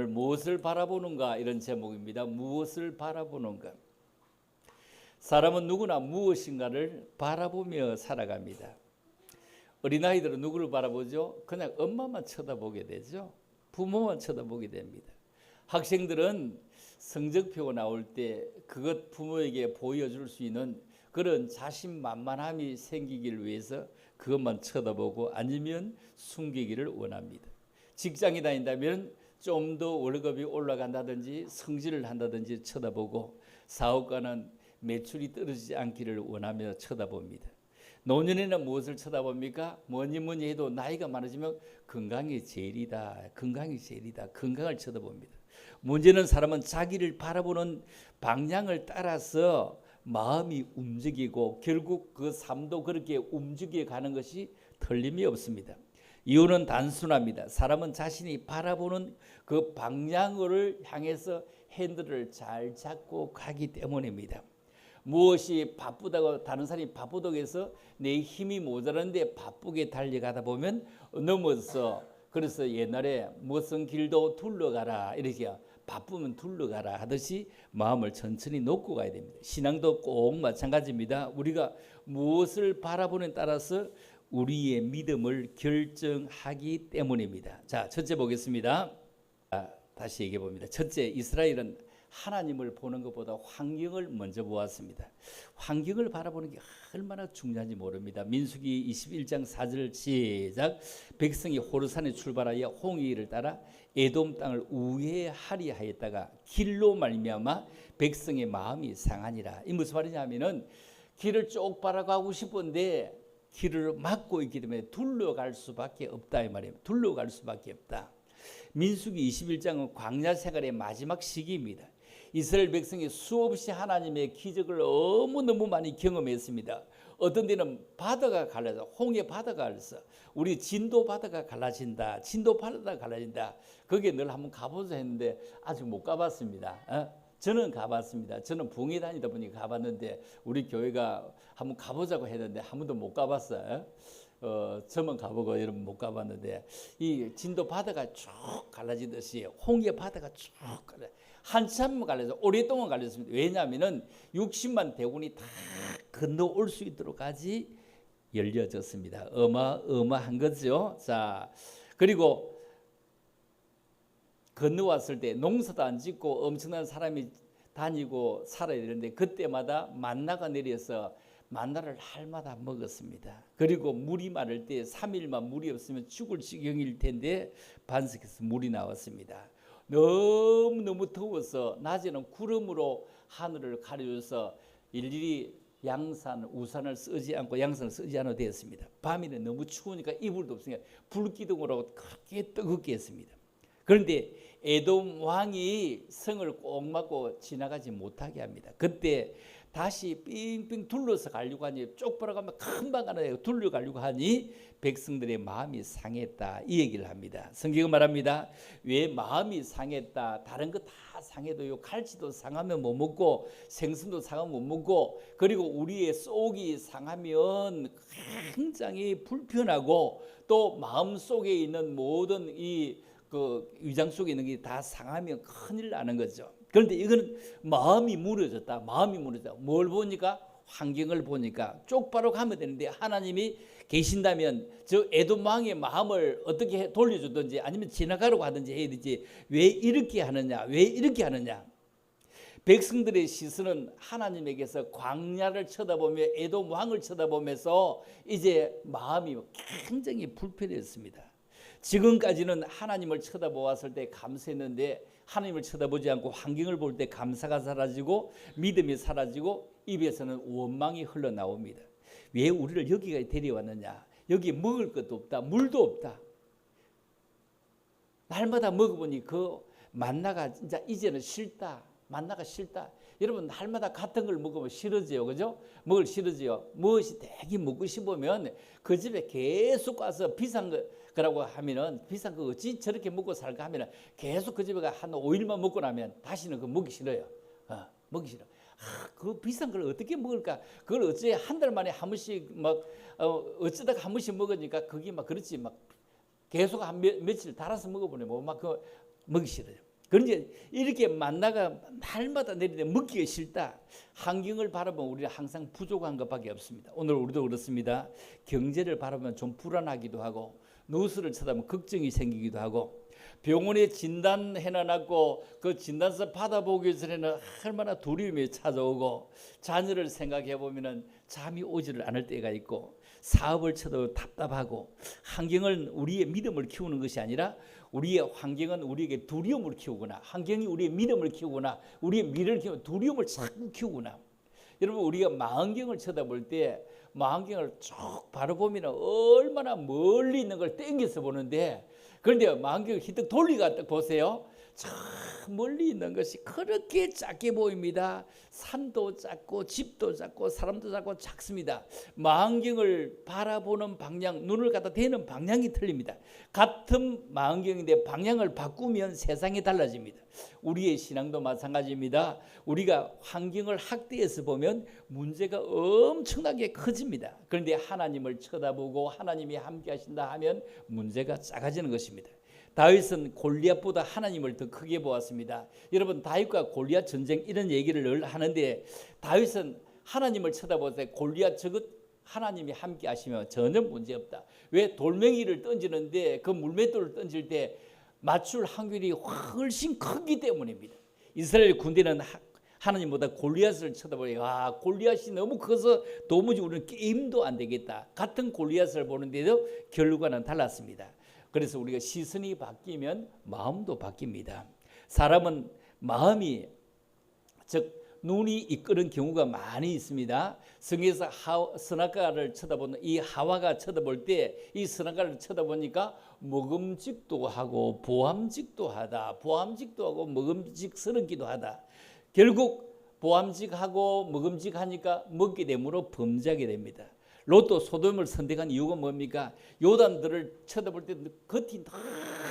오늘 무엇을 바라보는가 이런 제목입니다. 무엇을 바라보는가. 사람은 누구나 무엇인가를 바라보며 살아갑니다. 어린아이들은 누구를 바라보죠? 그냥 엄마만 쳐다보게 되죠. 부모만 쳐다보게 됩니다. 학생들은 성적표가 나올 때 그것 부모에게 보여줄 수 있는 그런 자신만만함이 생기기를 위해서 그것만 쳐다보고 아니면 숨기기를 원합니다. 직장에 다닌다면 좀 더 월급이 올라간다든지 성질을 한다든지 쳐다보고, 사업가는 매출이 떨어지지 않기를 원하며 쳐다봅니다. 노년에는 무엇을 쳐다봅니까? 뭐니 해도 나이가 많아지면 건강이 제일이다. 건강이 제일이다. 건강을 쳐다봅니다. 문제는 사람은 자기를 바라보는 방향을 따라서 마음이 움직이고 결국 그 삶도 그렇게 움직여 가는 것이 틀림이 없습니다. 이유는 단순합니다. 사람은 자신이 바라보는 그 방향을 향해서 핸들을 잘 잡고 가기 때문입니다. 무엇이 바쁘다고, 다른 사람이 바쁘다고 해서 내 힘이 모자란데 바쁘게 달려가다 보면 넘어서, 그래서 옛날에 무슨 길도 둘러가라 이렇게 바쁘면 둘러가라 하듯이 마음을 천천히 놓고 가야 됩니다. 신앙도 꼭 마찬가지입니다. 우리가 무엇을 바라보는 따라서 우리의 믿음을 결정하기 때문입니다. 자, 첫째 보겠습니다. 다시 얘기해 봅니다. 첫째, 이스라엘은 하나님을 보는 것보다 환경을 먼저 보았습니다. 환경을 바라보는 게 얼마나 중요한지 모릅니다. 민수기 21장 4절 시작. 백성이 호르산에 출발하여 홍해를 따라 에돔 땅을 우회하리 하였다가 길로 말미암아 백성의 마음이 상하니라. 이 무슨 말이냐면은 길을 쭉 바라가고 싶은데 길을 막고 있기 때문에 둘러갈 수밖에 없다 이 말이에요. 둘러갈 수밖에 없다. 민수기 21장은 광야 생활의 마지막 시기입니다. 이스라엘 백성이 수없이 하나님의 기적을 너무너무 많이 경험했습니다. 어떤 데는 바다가 갈라져, 홍해 바다가 갈라져, 우리 진도 바다가 갈라진다, 진도 바다가 갈라진다. 거기에 늘 한번 가보자 했는데 아직 못 가봤습니다. 저는 가봤습니다. 저는 부흥회 다니다 보니 가봤는데 우리 교회가 한번 가보자고 했는데 한 번도 못 가봤어요. 저만 가보고 여러분 못 가봤는데 이 진도 바다가 쭉 갈라지듯이 홍해 바다가 쭉 갈라, 한참 갈라져, 오랫동안 갈라졌습니다. 왜냐하면은 60만 대군이 다 건너올 수 있도록까지 열려졌습니다. 어마어마한 거죠. 자, 그리고 건너왔을 때 농사도 안 짓고 엄청난 사람이 다니고 살아야 되는데 그때마다 만나가 내려서 만나를 할마다 먹었습니다. 그리고 물이 마를 때 3일만 물이 없으면 죽을 지경일 텐데 반석에서 물이 나왔습니다. 너무너무 더워서 낮에는 구름으로 하늘을 가려줘서 일일이 우산을 쓰지 않고 양산을 쓰지 않아도 되었습니다. 밤에는 너무 추우니까 이불도 없으니까 불기둥으로 그렇게 뜨겁게 했습니다. 그런데 에돔 왕이 성을 꼭 막고 지나가지 못하게 합니다. 그때 다시 빙빙 둘러서 가려고 하니, 쪽바라 가면 금방 가는 둘러가려고 하니 백성들의 마음이 상했다 이 얘기를 합니다. 성경은 말합니다. 왜 마음이 상했다. 다른 거 다 상해도요, 갈치도 상하면 못 먹고 생선도 상하면 못 먹고, 그리고 우리의 속이 상하면 굉장히 불편하고 또 마음속에 있는 모든 그 위장 속에 있는 게 다 상하면 큰일 나는 거죠. 그런데 이거는 마음이 무너졌다. 마음이 무너졌다. 뭘 보니까? 환경을 보니까 쪽바로 가면 되는데 하나님이 계신다면 저 에돔 왕의 마음을 어떻게 돌려주든지 아니면 지나가려고 하든지 해야 되지. 왜 이렇게 하느냐? 왜 이렇게 하느냐? 백성들의 시선은 하나님에게서 광야를 쳐다보며 에돔 왕을 쳐다보면서 이제 마음이 굉장히 불편했습니다. 지금까지는 하나님을 쳐다보았을 때 감사했는데 하나님을 쳐다보지 않고 환경을 볼 때 감사가 사라지고 믿음이 사라지고 입에서는 원망이 흘러나옵니다. 왜 우리를 여기까지 데려왔느냐? 여기 먹을 것도 없다. 물도 없다. 날마다 먹어보니 그 만나가 진짜 이제는 싫다. 만나가 싫다. 여러분 날마다 같은 걸 먹으면 싫어져요. 그죠? 먹을 싫어져요. 무엇이 되게 먹고 싶으면 그 집에 계속 가서 비싼 거라고 하면은 비싼 거 어찌 저렇게 먹고 살까 하면은 계속 그 집에 한 5일만 먹고 나면 다시는 그거 먹기 싫어요. 먹기 싫어. 그 비싼 걸 어떻게 먹을까? 그걸 어째 한 달 만에 한 번씩 막 어쩌다가 한 번씩 먹으니까 그게 막 그렇지 막 계속 한 며칠 달아서 먹어보네 뭐 막 그거 먹기 싫어요. 그런데 이렇게 만나가 날마다 내리는데 먹기가 싫다. 환경을 바라보면 우리는 항상 부족한 것밖에 없습니다. 오늘 우리도 그렇습니다. 경제를 바라보면 좀 불안하기도 하고, 뉴스를 쳐다보면 걱정이 생기기도 하고, 병원에 진단해놨고 그 진단서 받아보기 전에는 얼마나 두려움이 찾아오고, 자녀를 생각해 보면은 잠이 오지를 않을 때가 있고, 사업을 쳐도 답답하고, 환경은 우리의 믿음을 키우는 것이 아니라 우리의 환경은 우리에게 두려움을 키우거나, 환경이 우리의 믿음을 키우거나, 우리의 미래를 키우고 두려움을 자꾸 키우거나. 여러분, 우리가 망원경을 쳐다볼 때 망원경을 쭉 바라보면 얼마나 멀리 있는 걸 땡겨서 보는데, 그런데 망원경을 히뜩 돌리가 딱 보세요. 저 멀리 있는 것이 그렇게 작게 보입니다. 산도 작고 집도 작고 사람도 작고 작습니다. 망원경을 바라보는 방향, 눈을 갖다 대는 방향이 틀립니다. 같은 망원경인데 방향을 바꾸면 세상이 달라집니다. 우리의 신앙도 마찬가지입니다. 우리가 환경을 학대해서 보면 문제가 엄청나게 커집니다. 그런데 하나님을 쳐다보고 하나님이 함께 하신다 하면 문제가 작아지는 것입니다. 다윗은 골리앗보다 하나님을 더 크게 보았습니다. 여러분, 다윗과 골리앗 전쟁 이런 얘기를 늘 하는데, 다윗은 하나님을 쳐다볼 때 골리앗 저것 하나님이 함께 하시면 전혀 문제없다. 왜? 돌멩이를 던지는데 그 물맷돌을 던질 때 맞출 확률이 훨씬 크기 때문입니다. 이스라엘 군대는 하나님보다 골리앗을 쳐다보니, 골리앗이 너무 커서 도무지 우리는 게임도 안 되겠다. 같은 골리앗을 보는데도 결과는 달랐습니다. 그래서 우리가 시선이 바뀌면 마음도 바뀝니다. 사람은 마음이, 즉 눈이 이끄는 경우가 많이 있습니다. 성경에서 선악과를 쳐다보는 이 하와가 쳐다볼 때 이 선악과를 쳐다보니까 먹음직도 하고 보암직도 하다. 보암직도 하고 먹음직스럽기도 하다. 결국 보암직하고 먹음직하니까 먹게 되므로 범죄하게 됩니다. 롯도 소돔을 선택한 이유가 뭡니까? 요단들을 쳐다볼 때 겉이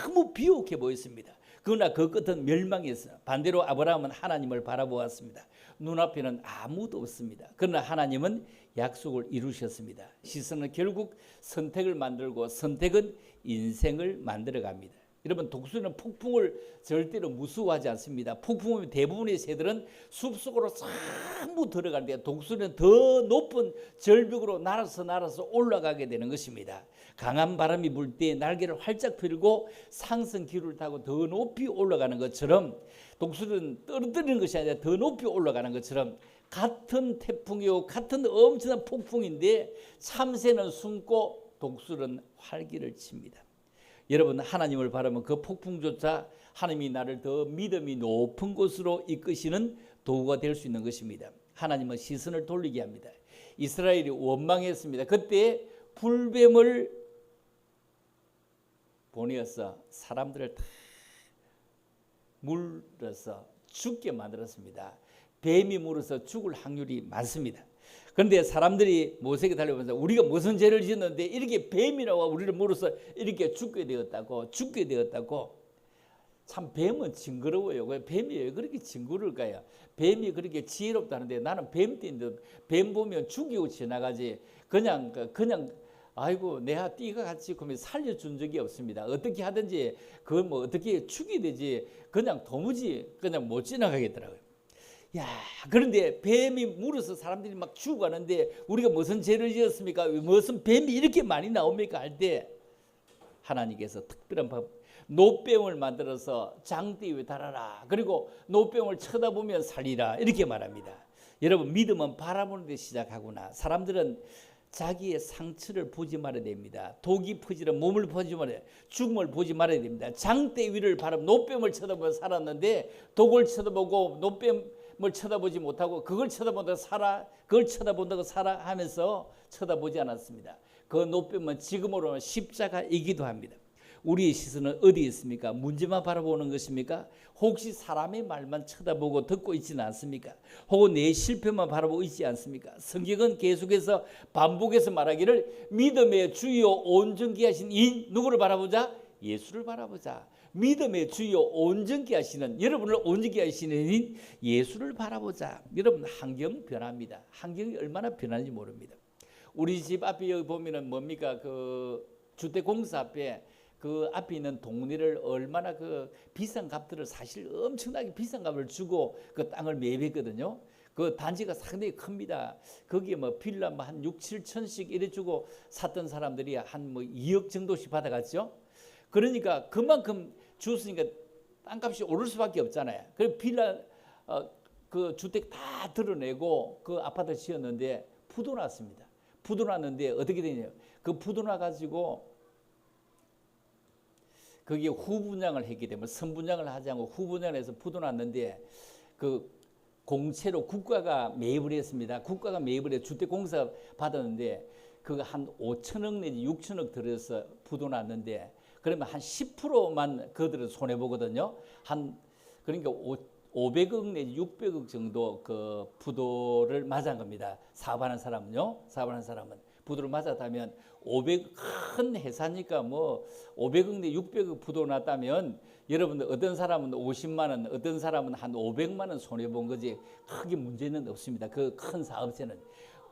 너무 비옥해 보였습니다. 그러나 그 끝은 멸망했어요. 반대로 아브라함은 하나님을 바라보았습니다. 눈앞에는 아무도 없습니다. 그러나 하나님은 약속을 이루셨습니다. 시선은 결국 선택을 만들고, 선택은 인생을 만들어갑니다. 여러분, 독수리는 폭풍을 절대로 무서워하지 않습니다. 폭풍의 대부분의 새들은 숲속으로 전부 들어가는데, 독수리는 더 높은 절벽으로 날아서 올라가게 되는 것입니다. 강한 바람이 불 때 날개를 활짝 펴고 상승 기류를 타고 더 높이 올라가는 것처럼, 독수리는 떨어뜨리는 것이 아니라 더 높이 올라가는 것처럼, 같은 태풍이요 같은 엄청난 폭풍인데 참새는 숨고 독수리는 활기를 칩니다. 여러분, 하나님을 바라면 그 폭풍조차 하나님이 나를 더 믿음이 높은 곳으로 이끄시는 도구가 될 수 있는 것입니다. 하나님은 시선을 돌리게 합니다. 이스라엘이 원망했습니다. 그때 불뱀을 보내어서 사람들을 다 물어서 죽게 만들었습니다. 뱀이 물어서 죽을 확률이 많습니다. 그런데 사람들이 모세에게 달려오면서 우리가 무슨 죄를 지었는데 이렇게 뱀이 나와 우리를 물어서 이렇게 죽게 되었다고. 참 뱀은 징그러워요. 뱀이 왜 그렇게 징그러울까요? 뱀이 그렇게 지혜롭다는데 나는 뱀 띠인데 뱀 보면 죽이고 지나가지 그냥 아이고 내가 띠가 같이 그러면 살려준 적이 없습니다. 어떻게 하든지 그걸 뭐 어떻게 죽이 되지 그냥 도무지 그냥 못 지나가겠더라고요. 야, 그런데 뱀이 물어서 사람들이 막 죽어가는데 우리가 무슨 죄를 지었습니까? 무슨 뱀이 이렇게 많이 나옵니까? 할 때 하나님께서 특별한 법, 노뱀을 만들어서 장대 위에 달아라. 그리고 노뱀을 쳐다보면 살리라. 이렇게 말합니다. 여러분, 믿음은 바라보는 데 시작하구나. 사람들은 자기의 상처를 보지 말아야 됩니다. 독이 퍼지는 몸을 보지 말아야 됩니다. 죽음을 보지 말아야 됩니다. 장대 위를 바라보면 노뱀을 쳐다보며 살았는데 독을 쳐다보고 노뱀을 쳐다보지 못하고 그걸 쳐다본다고 살아 하면서 쳐다보지 않았습니다. 그 노뱀은 지금으로는 십자가이기도 합니다. 우리의 시선은 어디에 있습니까? 문제만 바라보는 것입니까? 혹시 사람의 말만 쳐다보고 듣고 있지는 않습니까? 혹은 내 실패만 바라보고 있지 않습니까? 성경은 계속해서 반복해서 말하기를 믿음의 주요 온전케 하신 이 누구를 바라보자? 예수를 바라보자. 믿음의 주요 온전케 하시는, 여러분을 온전케 하시는 인 예수를 바라보자. 여러분, 환경 변합니다. 환경이 얼마나 변하는지 모릅니다. 우리 집 앞에 여기 보면은 뭡니까? 그 주택공사 앞에 그 앞에 있는 동네를 얼마나 그 비싼 값들을 사실 엄청나게 비싼 값을 주고 그 땅을 매입했거든요. 그 단지가 상당히 큽니다. 거기에 뭐 빌라 뭐 한 6, 7천씩 이래 주고 샀던 사람들이 한 뭐 2억 정도씩 받아갔죠. 그러니까 그만큼 줬으니까 땅값이 오를 수밖에 없잖아요. 그래서 빌라 그 주택 다 드러내고 그 아파트 지었는데 부도 났습니다. 부도 났는데 어떻게 되냐? 그 부도 나 가지고 거기에 후분양을 했기 때문에 선분양을 하지 않고 후분양을 해서 부도 났는데 그 공채로 국가가 매입을 했습니다. 국가가 매입을 해서 주택공사 받았는데 그거 한 5천억 내지 6천억 들여서 부도 났는데 그러면 한 10%만 그들은 손해 보거든요. 그러니까 500억 내지 600억 정도 그 부도를 맞은 겁니다. 사업하는 사람은요. 사업하는 사람은 부도를 맞았다면 500 큰 회사니까 뭐 500억 내지 600억 부도 났다면 여러분들 어떤 사람은 50만 원, 어떤 사람은 한 500만 원 손해 본 거지 크게 문제는 없습니다. 그 큰 사업체는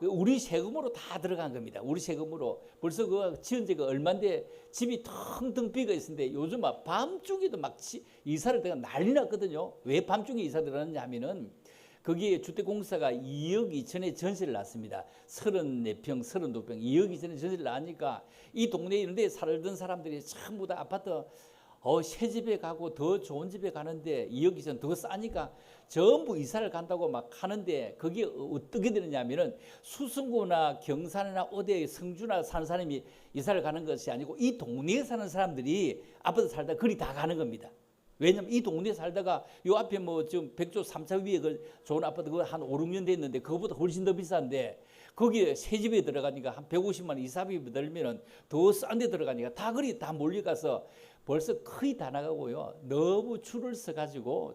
우리 세금으로 다 들어간 겁니다. 우리 세금으로 벌써 그 지은 지가 얼마인데 집이 텅텅 비어 있는데 요즘 막 밤중에도 막 이사를 내가 난리 났거든요. 왜 밤중에 이사 들어갔느냐 하면은 거기에 주택공사가 2억 2천에 전세를 놨습니다. 34평, 32평, 2억 2천에 전세를 놨으니까 이 동네에 이런 데 살던 사람들이 전부 다 아파트 새 집에 가고 더 좋은 집에 가는데 2억 2천 더 싸니까 전부 이사를 간다고 막 하는데 그게 어떻게 되느냐면은 수성구나 경산이나 어디에 성주나 사는 사람이 이사를 가는 것이 아니고 이 동네에 사는 사람들이 아파트 살다 거리 다 가는 겁니다. 왜냐면 이 동네에 살다가 요 앞에 뭐 지금 백조 3차 위에 그 좋은 아파트 그거 한 5, 6년 됐는데 그거보다 훨씬 더 비싼데 거기에 새 집에 들어가니까 한 150만 원 이사비 들면은 더 싼 데 들어가니까 다 거리 다 몰려가서 벌써 거의 다 나가고요. 너무 줄을 서 가지고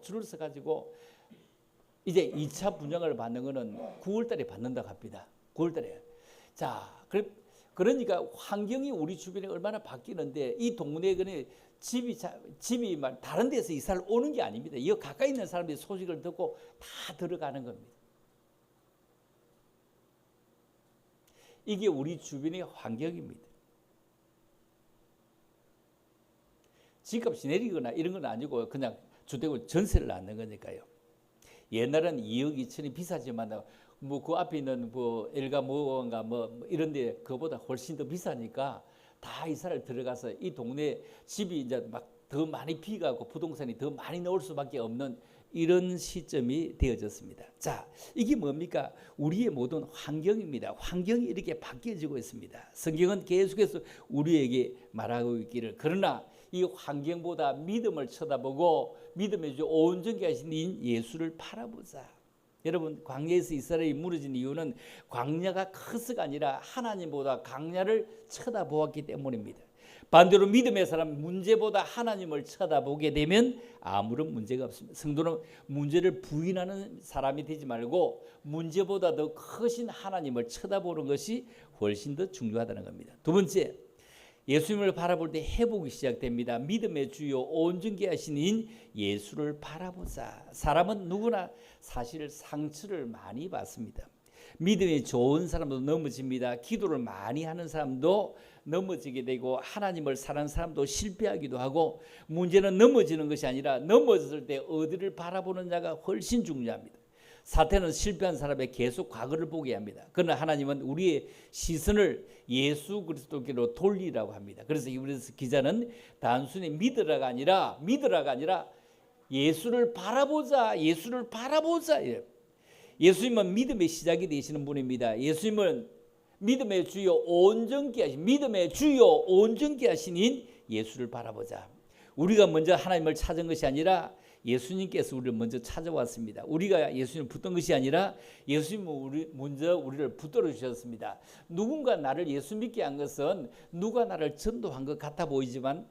이제 2차 분양을 받는 거는 9월 달에 받는다고 합니다. 9월 달에. 자, 그러니까 환경이 우리 주변에 얼마나 바뀌는데 이 동네에 그냥 집이 막 다른 데서 이사를 오는 게 아닙니다. 이 가까이 있는 사람들이 소식을 듣고 다 들어가는 겁니다. 이게 우리 주변의 환경입니다. 집값이 내리거나 이런 건 아니고 그냥 주택을 전세를 낳는 거니까요. 옛날은 2억 2천이 비싸지만 뭐 그 앞에 있는 뭐 엘가 뭐가 뭐 이런데 그보다 훨씬 더 비싸니까 다 이사를 들어가서 이 동네 집이 이제 막 더 많이 비가고 부동산이 더 많이 나올 수밖에 없는 이런 시점이 되어졌습니다. 자, 이게 뭡니까? 우리의 모든 환경입니다. 환경이 이렇게 바뀌어지고 있습니다. 성경은 계속해서 우리에게 말하고 있기를 그러나 이 환경보다 믿음을 쳐다보고 믿음의 주 온전케 하신 예수를 바라보자. 여러분 광야에서 이스라엘이 무너진 이유는 광야가 커서가 아니라 하나님보다 광야를 쳐다보았기 때문입니다. 반대로 믿음의 사람 문제보다 하나님을 쳐다보게 되면 아무런 문제가 없습니다. 성도는 문제를 부인하는 사람이 되지 말고 문제보다 더 크신 하나님을 쳐다보는 것이 훨씬 더 중요하다는 겁니다. 두 번째, 예수님을 바라볼 때 회복이 시작됩니다. 믿음의 주요 온전케 하신 예수를 바라보자. 사람은 누구나 사실 상처를 많이 받습니다. 믿음이 좋은 사람도 넘어집니다. 기도를 많이 하는 사람도 넘어지게 되고 하나님을 사랑하는 사람도 실패하기도 하고 문제는 넘어지는 것이 아니라 넘어졌을 때 어디를 바라보는 자가 훨씬 중요합니다. 사태는 실패한 사람의 계속 과거를 보게 합니다. 그러나 하나님은 우리의 시선을 예수 그리스도께로 돌리라고 합니다. 그래서 이브리서 기자는 단순히 믿으라가 아니라 예수를 바라보자. 예수를 바라보자. 예수님은 믿음의 시작이 되시는 분입니다. 예수님은 믿음의 주요 온전케 하신 예수를 바라보자. 우리가 먼저 하나님을 찾은 것이 아니라 예수님께서 우리를 먼저 찾아왔습니다. 우리가 예수님을 붙던 것이 아니라 예수님은 먼저 우리를 붙들어 주셨습니다. 누군가 나를 예수 믿게 한 것은 누가 나를 전도한 것 같아 보이지만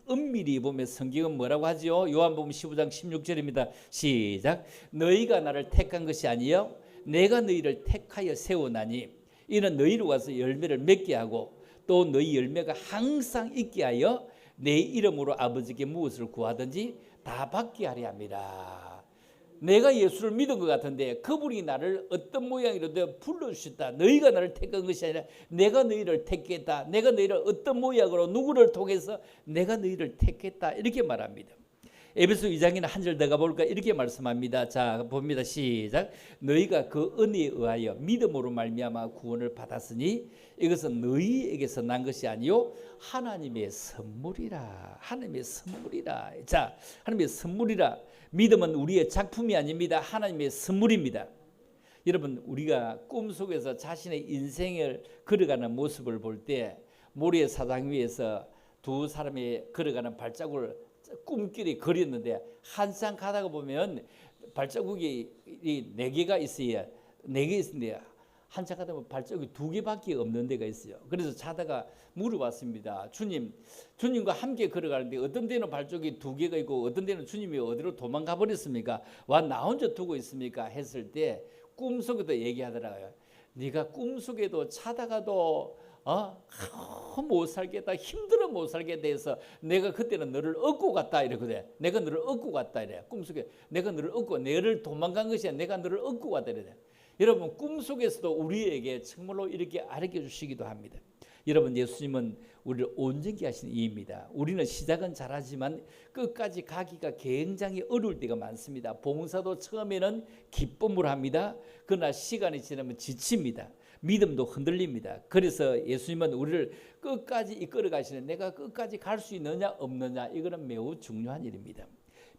엄밀히 보면 성경은 뭐라고 하지요? 요한복음 15장 16절입니다. 시작. 너희가 나를 택한 것이 아니요 내가 너희를 택하여 세우나니 이는 너희로 와서 열매를 맺게 하고 또 너희 열매가 항상 있게 하여 내 이름으로 아버지께 무엇을 구하든지 다 받게 하려 합니다. 내가 예수를 믿은 것 같은데 그분이 나를 어떤 모양이라도 불러주셨다. 너희가 나를 택한 것이 아니라 내가 너희를 택했다. 내가 너희를 어떤 모양으로 누구를 통해서 내가 너희를 택했다. 이렇게 말합니다. 에베소 2장에는 한 절 더 가볼까 이렇게 말씀합니다. 자 봅니다. 시작. 너희가 그 은혜에 의하여 믿음으로 말미암아 구원을 받았으니 이것은 너희에게서 난 것이 아니요 하나님의 선물이라. 하나님의 선물이라. 자 하나님의 선물이라. 믿음은 우리의 작품이 아닙니다. 하나님의 선물입니다. 여러분 우리가 꿈속에서 자신의 인생을 걸어가는 모습을 볼 때 모래 사장 위에서 두 사람이 걸어가는 발자국을 꿈길이 그렸는데 한참 가다가 보면 발자국이 4개가 있어야 4개 있는데 한참 가다 보면 발자국이 2개밖에 없는 데가 있어요. 그래서 자다가 물어봤습니다. 주님과 함께 걸어가는데 어떤 데는 발자국이 2개가 있고 어떤 데는 주님이 어디로 도망가 버렸습니까? 와 나 혼자 두고 있습니까? 했을 때 꿈속에도 얘기하더라고요. 네가 꿈속에도 자다가도 못 살겠다, 힘들어 못 살겠다 해서 내가 그때는 너를 얻고 갔다 이러거든. 내가 너를 얻고 갔다 이래. 꿈속에 내가 너를 얻고 너를 도망간 것이 아니라 내가 너를 얻고 갔다 이래. 여러분 꿈속에서도 우리에게 정말로 이렇게 알려 주시기도 합니다. 여러분 예수님은 우리를 온전히 하신 이입니다. 우리는 시작은 잘하지만 끝까지 가기가 굉장히 어려울 때가 많습니다. 봉사도 처음에는 기쁨으로 합니다. 그러나 시간이 지나면 지칩니다. 믿음도 흔들립니다. 그래서 예수님은 우리를 끝까지 이끌어 가시는 내가 끝까지 갈 수 있느냐 없느냐 이거는 매우 중요한 일입니다.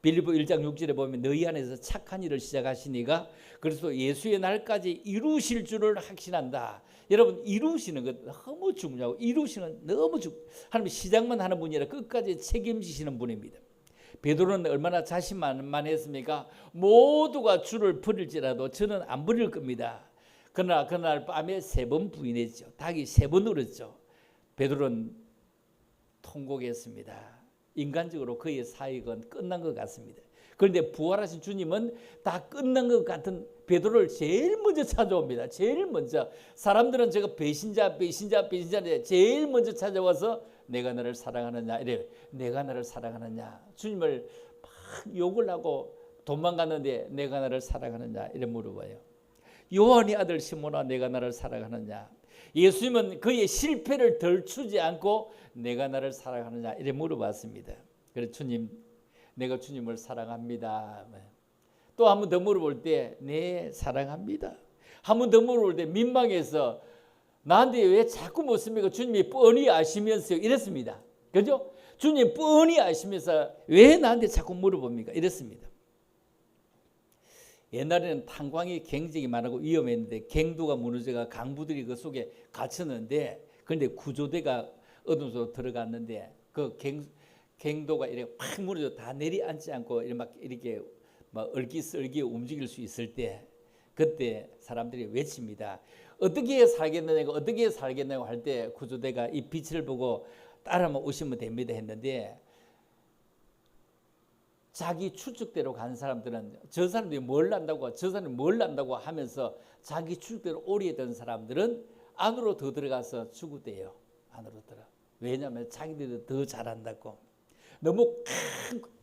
빌립보 1장 6절에 보면 너희 안에서 착한 일을 시작하시니가 그래서 예수의 날까지 이루실 줄을 확신한다. 여러분 이루시는 것 너무 중요하고 이루시는 너무 하나님 시작만 하는 분이 아니라 끝까지 책임지시는 분입니다. 베드로는 얼마나 자신만만했습니까? 모두가 주를 버릴지라도 저는 안 버릴 겁니다. 그러나 그날 밤에 3번 부인했죠. 닭이 3번 울었죠. 베드로는 통곡했습니다. 인간적으로 그의 사역은 끝난 것 같습니다. 그런데 부활하신 주님은 다 끝난 것 같은 베드로를 제일 먼저 찾아옵니다. 제일 먼저 사람들은 제가 배신자인데 제일 먼저 찾아와서 내가 너를 사랑하느냐 이래. 내가 너를 사랑하느냐. 주님을 막 욕을 하고 도망갔는데 내가 너를 사랑하느냐 이래 물어봐요. 요한의 아들 시몬아 내가 나를 사랑하느냐. 예수님은 그의 실패를 덜추지 않고 내가 나를 사랑하느냐 이래 물어봤습니다. 그래서 주님 내가 주님을 사랑합니다. 또 한 번 더 물어볼 때 네 사랑합니다. 한 번 더 물어볼 때 민망해서 나한테 왜 자꾸 묻습니까? 주님이 뻔히 아시면서 이랬습니다. 그죠? 주님 뻔히 아시면서 왜 나한테 자꾸 물어봅니까? 이랬습니다. 옛날에는 탄광이 굉장히 많고 위험했는데 갱도가 무너져가 강부들이 그 속에 갇혔는데 그런데 구조대가 어둠 속으로 들어갔는데 그 갱도가 이렇게 확 무너져 다 내려앉지 않고 이렇게 막 얼기설기 움직일 수 있을 때 그때 사람들이 외칩니다. 어떻게 살겠느냐고 어떻게 살겠냐고 할 때 구조대가 이 빛을 보고 따라만 오시면 됩니다 했는데 자기 추측대로 간 사람들은 저 사람들이 뭘 안다고 저 사람이 뭘 안다고 하면서 자기 추측대로 오래된 사람들은 안으로 더 들어가서 죽었대요. 안으로 들어. 왜냐하면 자기들이 더 잘한다고. 너무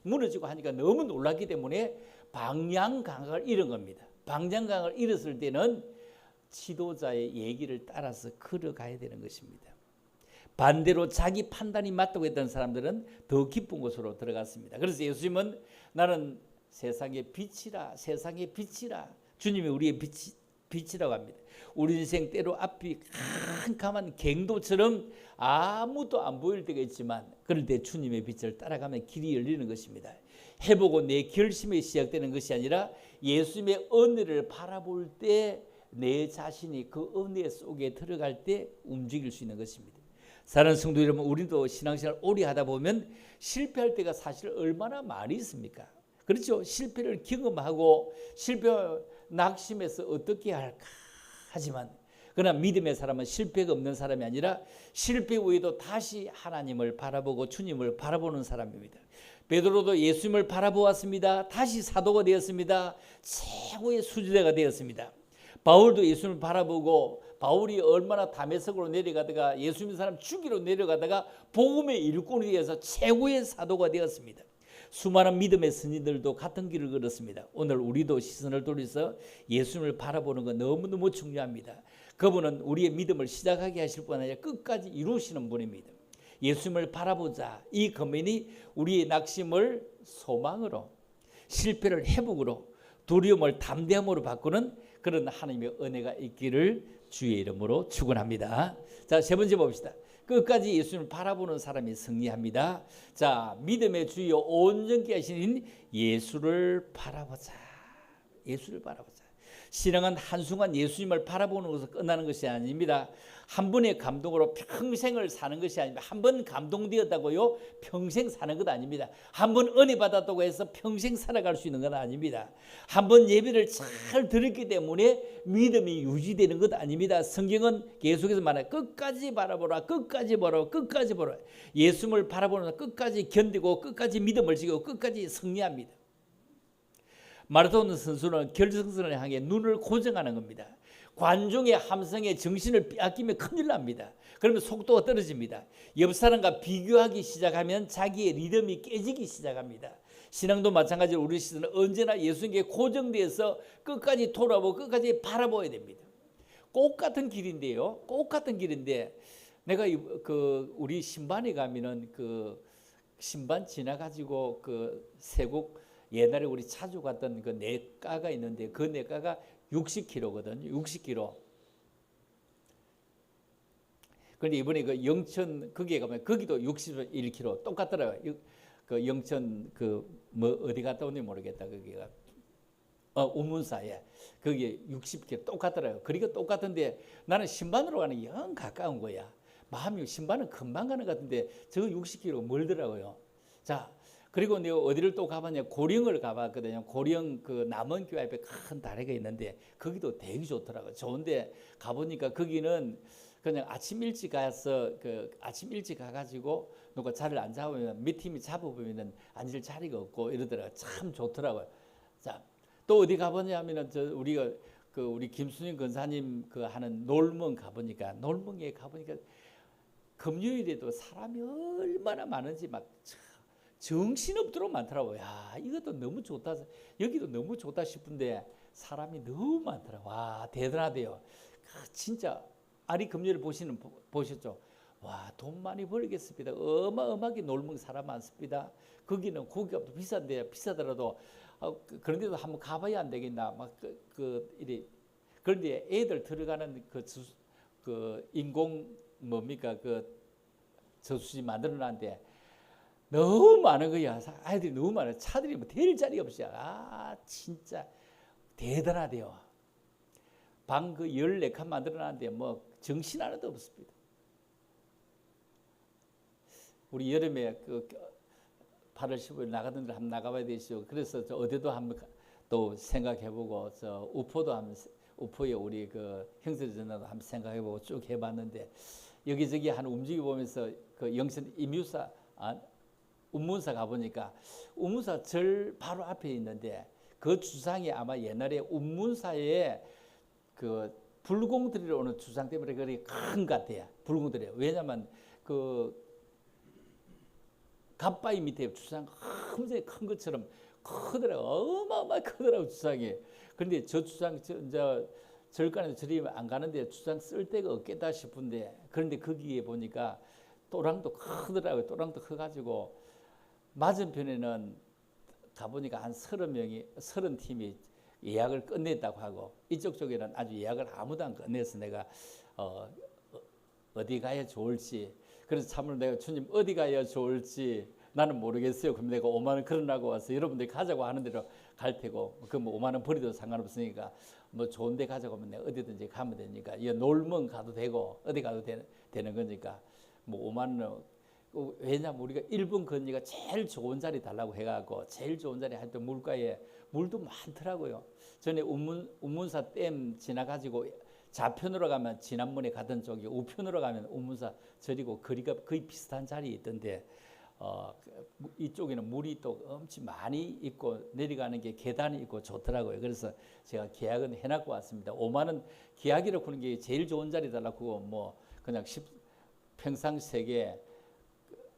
무너지고 하니까 너무 놀랐기 때문에 방향감각을 잃은 겁니다. 방향감각을 잃었을 때는 지도자의 얘기를 따라서 걸어가야 되는 것입니다. 반대로 자기 판단이 맞다고 했던 사람들은 더 깊은 곳으로 들어갔습니다. 그래서 예수님은 나는 세상의 빛이라 세상의 빛이라 주님이 우리의 빛이라고 합니다. 우리 인생 때로 앞이 캄캄한 갱도처럼 아무도 안 보일 때가 있지만 그럴 때 주님의 빛을 따라가면 길이 열리는 것입니다. 해보고 내 결심이 시작되는 것이 아니라 예수님의 은혜를 바라볼 때 내 자신이 그 은혜 속에 들어갈 때 움직일 수 있는 것입니다. 사랑하는 성도 여러분, 우리도 신앙생활 오래 하다 보면 실패할 때가 사실 얼마나 많이 있습니까? 그렇죠? 실패를 경험하고 실패 낙심해서 어떻게 할까 하지만 그러나 믿음의 사람은 실패가 없는 사람이 아니라 실패 후에도 다시 하나님을 바라보고 주님을 바라보는 사람입니다. 베드로도 예수님을 바라보았습니다. 다시 사도가 되었습니다. 최고의 수지자가 되었습니다. 바울도 예수님을 바라보고 바울이 얼마나 다메섹으로 내려가다가 예수님 사람 죽이러 내려가다가 복음의 일꾼이 되어서 최고의 사도가 되었습니다. 수많은 믿음의 선진들도 같은 길을 걸었습니다. 오늘 우리도 시선을 돌려서 예수님을 바라보는 건 너무너무 중요합니다. 그분은 우리의 믿음을 시작하게 하실 뿐 아니라 끝까지 이루시는 분입니다. 예수님을 바라보자. 이 고민이 우리의 낙심을 소망으로, 실패를 회복으로, 두려움을 담대함으로 바꾸는 그런 하나님의 은혜가 있기를 주의 이름으로 축원합니다. 자, 세 번째 봅시다. 끝까지 예수님을 바라보는 사람이 승리합니다. 자, 믿음의 주여 온전케 하신 예수를 바라보자. 예수를 바라보자. 신앙은 한순간 예수님을 바라보는 것으로 끝나는 것이 아닙니다. 한 번의 감동으로 평생을 사는 것이 아닙니다. 한 번 감동되었다고요 평생 사는 것 아닙니다. 한 번 은혜 받았다고 해서 평생 살아갈 수 있는 건 아닙니다. 한 번 예배를 잘 들었기 때문에 믿음이 유지되는 것 아닙니다. 성경은 계속해서 말해요. 끝까지 바라보라, 끝까지 보라, 끝까지 보라. 예수님을 바라보는 끝까지 견디고 끝까지 믿음을 지키고 끝까지 승리합니다. 마라톤 선수는 결승선을 향해 눈을 고정하는 겁니다. 관중의 함성에 정신을 빼앗기면 큰일 납니다. 그러면 속도가 떨어집니다. 옆 사람과 비교하기 시작하면 자기의 리듬이 깨지기 시작합니다. 신앙도 마찬가지로 우리 시선은 언제나 예수님께 고정되어서 끝까지 돌아보고 끝까지 바라봐야 됩니다. 꼭 같은 길인데요. 꼭 같은 길인데 내가 우리 신반에 가면은 그 신반 지나가지고 그 세곡 옛날에 우리 자주 갔던 그 내과가 있는데 그 내과가 60km거든요. 60km. 그런데 이번에 그 영천 거기에 가면 거기도 61km 똑같더라고요. 그 영천 뭐 어디 갔다 오는지 모르겠다. 거기가 우문사에 거기에 60km 똑같더라고요. 그러니까 똑같은데 나는 신반으로 가는 게 영 가까운 거야. 마음이 신반은 금방 가는 것 같은데 저 60km 멀더라고요. 자. 그리고 내가 어디를 또 가봤냐 고령을 가봤거든요. 고령 그 남원교회 앞에 큰 다리가 있는데 거기도 되게 좋더라고요. 좋은데 가보니까 거기는 그냥 아침 일찍 가서 아침 일찍 가가지고 누가 자리를 안 잡으면 몇 팀이 잡아보면은 앉을 자리가 없고 이러더라고요. 참 좋더라고요. 자, 또 어디 가보냐면은 우리가 우리 김순영 권사님 하는 놀멍 가보니까 놀멍에 가보니까 금요일에도 사람이 얼마나 많은지 막 정신없도록 많더라고요. 야, 이것도 너무 좋다. 여기도 너무 좋다 싶은데 사람이 너무 많더라고요. 와, 대단하대요. 진짜 아리 금요일 보셨죠? 와, 돈 많이 벌겠습니다. 어마어마하게 놀면 사람 많습니다. 거기는 고기값도 비싼데 비싸더라도 그런데도 한번 가봐야 안 되겠나? 막 이래. 그런데 애들 들어가는 인공 뭡니까 저수지 만들어놨는데. 너무 많은 거야. 아이들이 너무 많아. 차들이 뭐 댈 자리 없이. 진짜 대단하대요. 방 14칸 만들어놨는데 뭐 정신 하나도 없습니다. 우리 여름에 8월 15일 나가던 데 한번 나가봐야 되시오. 그래서 어디도 한번 또 생각해보고 우포도 한번 우포에 우리 형제전화도 한번 생각해보고 쭉 해봤는데 여기저기 한 움직여보면서 영천 임유사 운문사 가보니까 운문사 절 바로 앞에 있는데 그 주상이 아마 옛날에 운문사에 불공들이 오는 주상 때문에 그렇게 큰 것 같아요. 불공들이. 왜냐면 갓바위 밑에 주상 굉장히 큰 것처럼 크더라고. 어마어마하게 크더라고 주상이. 그런데 저 주상 절간에서 저리 안 가는데 주상 쓸 데가 없겠다 싶은데 그런데 거기에 보니까 또랑도 크더라고요. 또랑도 커가지고 맞은편에는 가보니까 한 30팀이 예약을 끝냈다고 하고 이쪽 쪽에는 아주 예약을 아무도 안 끝내서 내가 어디 가야 좋을지 그래서 참으로 내가 주님 어디 가야 좋을지 나는 모르겠어요. 그럼 내가 5만 원 걸어나고 와서 여러분들이 가자고 하는 대로 갈 테고 뭐 5만 원 버리도 상관없으니까 뭐 좋은 데 가자고 하면 내가 어디든지 가면 되니까 놀면 가도 되고 어디 가도 되는 거니까 뭐 5만 원 왜냐면 우리가 1분 건니가 제일 좋은 자리 달라고 해갖고 제일 좋은 자리 할 때 물가에 물도 많더라고요. 전에 운문사 댐 지나가지고 좌편으로 가면 지난번에 가던 쪽이 우편으로 가면 운문사 저리고 거리가 거의 비슷한 자리에 있던데 이쪽에는 물이 또 엄청 많이 있고 내려가는 게 계단이 있고 좋더라고요. 그래서 제가 계약은 해놨고 왔습니다. 5만 원 계약이라고 하는 게 제일 좋은 자리 달라고 뭐 그냥 평상 3개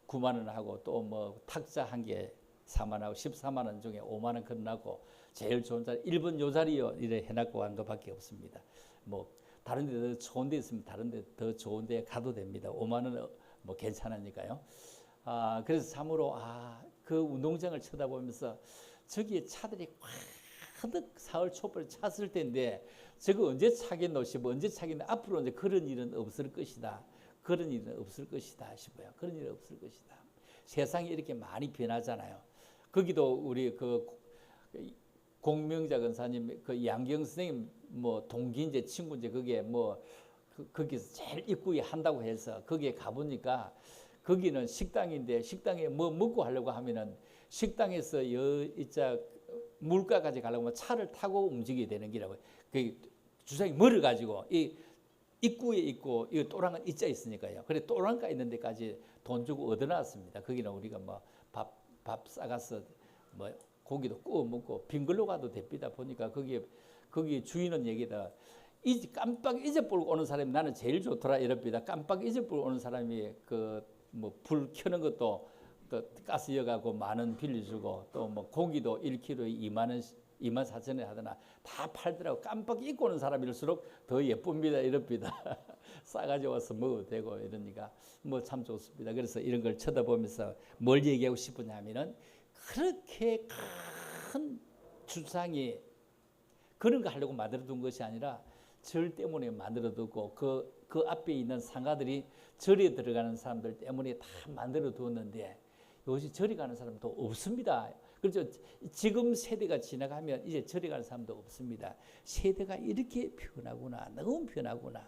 9만 원 하고 또 뭐 탁자 1개 4만 하고 14만 원 중에 5만 원 건너고 제일 좋은 자리 1번 요 자리요 이래 해놨고 한 것밖에 없습니다. 뭐 다른 데 더 좋은 데 있으면 다른 데 더 좋은 데 가도 됩니다. 5만 원 뭐 괜찮으니까요. 그래서 참으로 그 운동장을 쳐다보면서 저기에 차들이 가득 사흘 촛불 찼을 텐데 저거 언제 차겠노 싶어. 언제 차겠노. 앞으로 이제 그런 일은 없을 것이다. 그런 일은 없을 것이다 싶어요. 그런 일은 없을 것이다. 세상이 이렇게 많이 변하잖아요. 거기도 우리 그 공명자 권사님 그 양경 선생님 뭐 동기인제 친구인제 그게 뭐 거기서 제일 입구에 한다고 해서 거기에 가보니까 거기는 식당인데 식당에 뭐 먹고 하려고 하면은 식당에서 이자 물가까지 가려고 하면 차를 타고 움직여야 되는 기라고. 그 주상이 멀어가지고 이 입구에 있고 이 또랑은 있자 있으니까요. 그래 또랑가 있는 데까지 돈 주고 얻어놨습니다. 거기는 우리가 뭐 밥 싸가서 뭐 고기도 구워 먹고 빙글로 가도 됩니다. 보니까 거기 주인은 얘기다. 깜빡 잊어버리고 오는 사람이 나는 제일 좋더라 이럽니다. 깜빡 잊어버리고 오는 사람이 그 뭐 불 켜는 것도 또 가스 여가고 만 원 빌려주고 또 뭐 고기도 1kg에 2만 원 2만 4천 원 하더나 다 팔더라고. 깜빡 잊고 오는 사람일수록 더 예쁩니다 이럽니다. 싸가지 와서 먹어도 되고 이러니까 뭐 참 좋습니다. 그래서 이런 걸 쳐다보면서 뭘 얘기하고 싶으냐면은 그렇게 큰 주상이 그런 거 하려고 만들어둔 것이 아니라 절 때문에 만들어두고 그 앞에 있는 상가들이 절에 들어가는 사람들 때문에 다 만들어두었는데 요새 절에 가는 사람도 없습니다. 그렇죠. 지금 세대가 지나가면 이제 절에 가는 사람도 없습니다. 세대가 이렇게 변하구나. 너무 변하구나.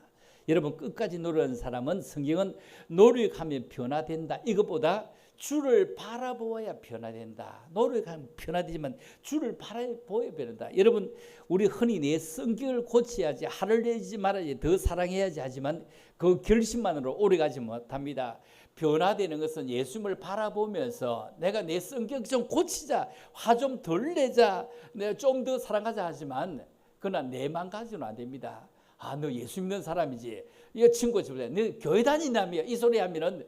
여러분 끝까지 노력하는 사람은 성경은 노력하면 변화된다. 이것보다 주를 바라보아야 변화된다. 노력하면 변화되지만 주를 바라보아야 변한다. 여러분 우리 흔히 내 성격을 고쳐야지 화를 내지 말아야지 더 사랑해야지 하지만 그 결심만으로 오래가지 못합니다. 변화되는 것은 예수님을 바라보면서 내가 내 성격 좀 고치자, 화 좀 덜 내자, 내가 좀 더 사랑하자 하지만 그러나 내만 가지고는 안 됩니다. 너 예수 믿는 사람이지. 이 친구 집에 너 교회 다니냐며 이 소리 하면은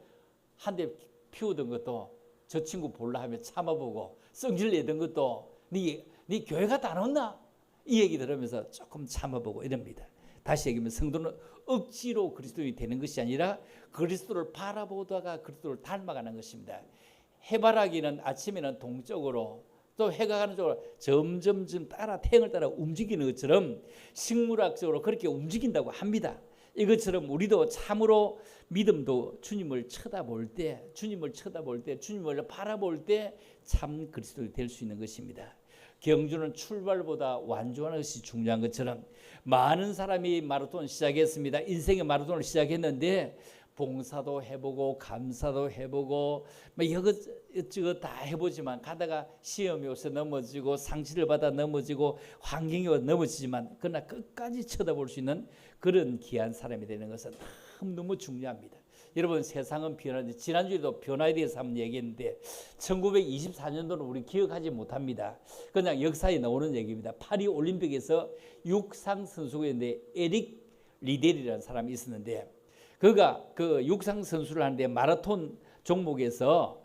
한 대 피우던 것도 저 친구 볼라 하면 참아보고 성질 내던 것도 네 교회 갔다 안 왔나? 이 얘기 들으면서 조금 참아보고 이럽니다. 다시 얘기하면 성도는 억지로 그리스도인이 되는 것이 아니라 그리스도를 바라보다가 그리스도를 닮아가는 것입니다. 해바라기는 아침에는 동쪽으로 또 해가 가는 쪽으로 점점 따라 태양을 따라 움직이는 것처럼 식물학적으로 그렇게 움직인다고 합니다. 이것처럼 우리도 참으로 믿음도 주님을 쳐다볼 때 주님을 바라볼 때 참 그리스도인이 될 수 있는 것입니다. 경주는 출발보다 완주하는 것이 중요한 것처럼 많은 사람이 마라톤을 시작했습니다. 인생의 마라톤을 시작했는데 봉사도 해보고 감사도 해보고 이것저것 다 해보지만 가다가 시험이 오서 넘어지고 상처를 받아 넘어지고 환경이 와서 넘어지지만 그러나 끝까지 쳐다볼 수 있는 그런 귀한 사람이 되는 것은 너무 중요합니다. 여러분 세상은 변하는데 지난주에도 변화에 대해서 한번 얘기했는데 1924년도는 우리 기억하지 못합니다. 그냥 역사에 나오는 얘기입니다. 파리 올림픽에서 육상 선수가 있는데 에릭 리델이라는 사람이 있었는데 그가 그 육상 선수를 하는데 마라톤 종목에서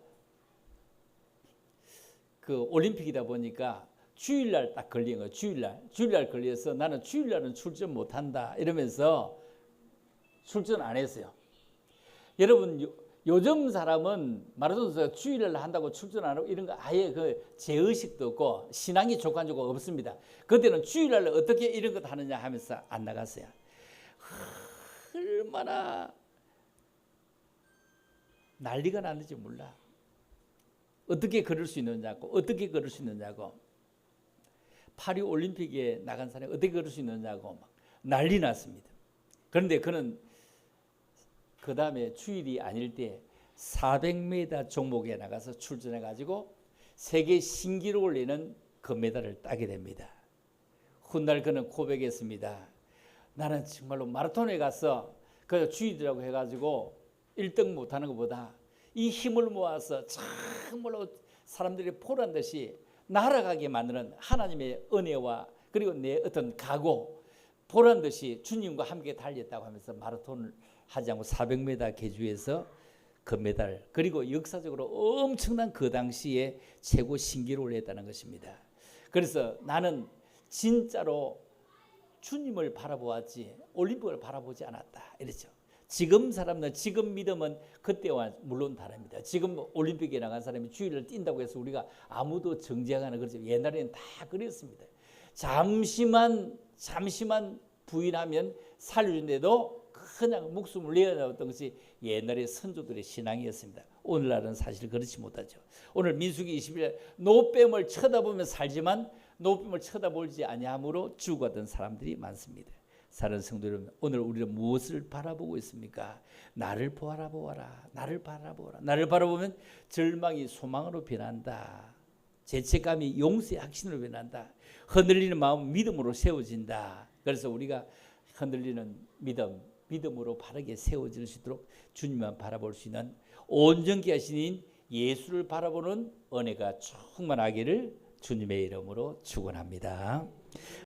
그 올림픽이다 보니까 주일날 딱 걸린 거예요. 주일날 걸려서 나는 주일날은 출전 못한다 이러면서 출전 안 했어요. 여러분 요즘 사람은 마라톤 선수가 주일날 한다고 출전 안 하고 이런 거 아예 그 제의식도 없고 신앙이 족간적으로 없습니다. 그때는 주일날 어떻게 이런 것 하느냐 하면서 안 나갔어요. 얼마나 난리가 났는지 몰라. 어떻게 걸을 수 있느냐고 파리 올림픽에 나간 사람이 어떻게 걸을 수 있느냐고 막 난리 났습니다. 그런데 그는 그 다음에 주일이 아닐 때 400m 종목에 나가서 출전해가지고 세계 신기록을 내는 금메달을 따게 됩니다. 훗날 그는 고백했습니다. 나는 정말로 마라톤에 가서 그 주일이라고 해가지고 1등 못하는 것보다 이 힘을 모아서 정말로 사람들이 포란 듯이 날아가게 만드는 하나님의 은혜와 그리고 내 어떤 각오 보란 듯이 주님과 함께 달렸다고 하면서 마라톤을 하지 않고 400m 계주에서 금메달, 그리고 역사적으로 엄청난 그 당시에 최고 신기록을 했다는 것입니다. 그래서 나는 진짜로 주님을 바라보았지 올림픽을 바라보지 않았다 이랬죠. 지금 사람들, 지금 믿음은 그때와 물론 다릅니다. 지금 올림픽에 나간 사람이 주일을 뛴다고 해서 우리가 아무도 정죄하거나 그러죠. 옛날에는 다 그랬습니다. 잠시만 부인하면 살려준데도 그냥 목숨을 내어놨던 것이 옛날의 선조들의 신앙이었습니다. 오늘날은 사실 그렇지 못하죠. 오늘 민수기 21절 노뱀을 쳐다보면 살지만 노뱀을 쳐다보지 아니함으로 죽어가던 사람들이 많습니다. 사랑하는 성도 여러분, 오늘 우리는 무엇을 바라보고 있습니까? 나를 바라보아라. 나를 바라보아라. 나를 바라보면 절망이 소망으로 변한다. 죄책감이 용서의 확신으로 변한다. 흔들리는 마음은 믿음으로 세워진다. 그래서 우리가 흔들리는 믿음으로 바르게 세워질 수 있도록 주님만 바라볼 수 있는 온전케 하시는 예수를 바라보는 은혜가 충만하기를 주님의 이름으로 축원합니다.